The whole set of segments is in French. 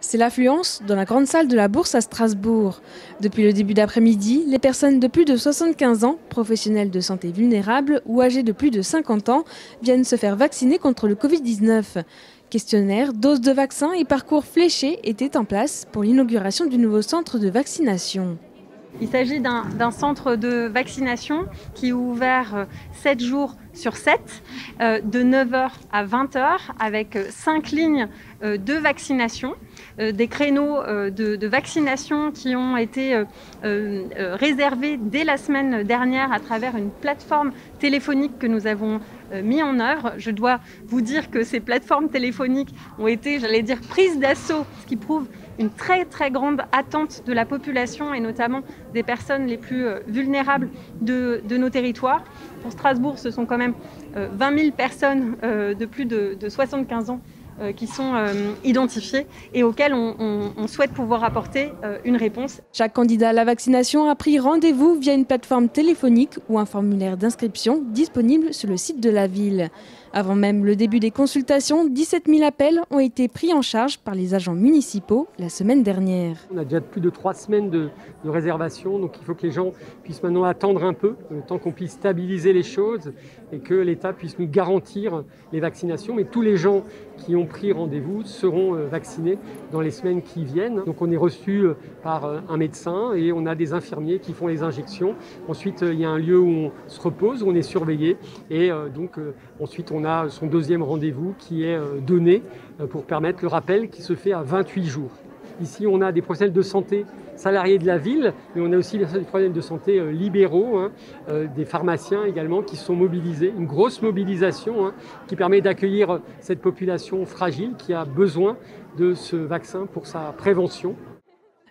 C'est l'affluence dans la grande salle de la Bourse à Strasbourg. Depuis le début d'après-midi, les personnes de plus de 75 ans, professionnels de santé vulnérables ou âgés de plus de 50 ans viennent se faire vacciner contre le Covid-19. Questionnaires, doses de vaccins et parcours fléchés étaient en place pour l'inauguration du nouveau centre de vaccination. Il s'agit d'un centre de vaccination qui est ouvert 7 jours sur 7, de 9h à 20h, avec 5 lignes de vaccination, des créneaux de vaccination qui ont été réservés dès la semaine dernière à travers une plateforme téléphonique que nous avons mis en œuvre. Je dois vous dire que ces plateformes téléphoniques ont été, prises d'assaut, ce qui prouve une très très grande attente de la population et notamment des personnes les plus vulnérables de nos territoires. Pour Strasbourg, ce sont quand même 20 000 personnes de plus de 75 ans qui sont identifiées et auxquelles on souhaite pouvoir apporter une réponse. Chaque candidat à la vaccination a pris rendez-vous via une plateforme téléphonique ou un formulaire d'inscription disponible sur le site de la ville. Avant même le début des consultations, 17 000 appels ont été pris en charge par les agents municipaux la semaine dernière. On a déjà plus de 3 semaines de réservation, donc il faut que les gens puissent maintenant attendre un peu, le temps qu'on puisse stabiliser les choses et que l'État puisse nous garantir les vaccinations. Mais tous les gens qui ont pris rendez-vous seront vaccinés dans les semaines qui viennent. Donc on est reçu par un médecin et on a des infirmiers qui font les injections. Ensuite, il y a un lieu où on se repose, où on est surveillé et ensuite on a son deuxième rendez-vous qui est donné pour permettre le rappel qui se fait à 28 jours. Ici, on a des professionnels de santé salariés de la ville, mais on a aussi des professionnels de santé libéraux, des pharmaciens également qui sont mobilisés. Une grosse mobilisation qui permet d'accueillir cette population fragile qui a besoin de ce vaccin pour sa prévention.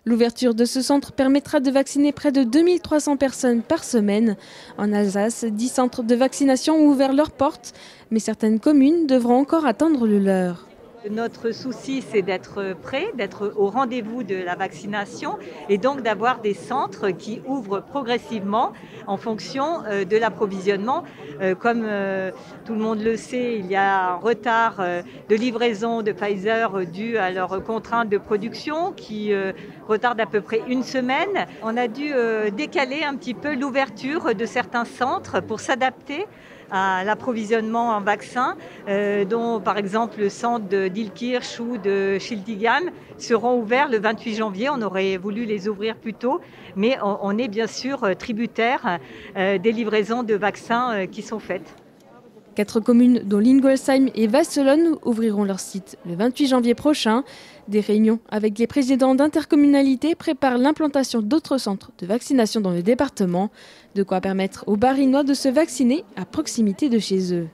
L'ouverture de ce centre permettra de vacciner près de 2300 personnes par semaine. En Alsace, 10 centres de vaccination ont ouvert leurs portes, mais certaines communes devront encore attendre le leur. Notre souci, c'est d'être prêt, d'être au rendez-vous de la vaccination et donc d'avoir des centres qui ouvrent progressivement en fonction de l'approvisionnement. Comme tout le monde le sait, il y a un retard de livraison de Pfizer dû à leurs contraintes de production qui retardent à peu près une semaine. On a dû décaler un petit peu l'ouverture de certains centres pour s'adapter à l'approvisionnement en vaccins, dont par exemple le centre de Dielkirch ou de Schiltigheim seront ouverts le 28 janvier. On aurait voulu les ouvrir plus tôt, mais on est bien sûr tributaire des livraisons de vaccins qui sont faites. 4 communes, dont Lingolsheim et Wasselonne, ouvriront leur site le 28 janvier prochain. Des réunions avec les présidents d'intercommunalités préparent l'implantation d'autres centres de vaccination dans le département. De quoi permettre aux Barinois de se vacciner à proximité de chez eux.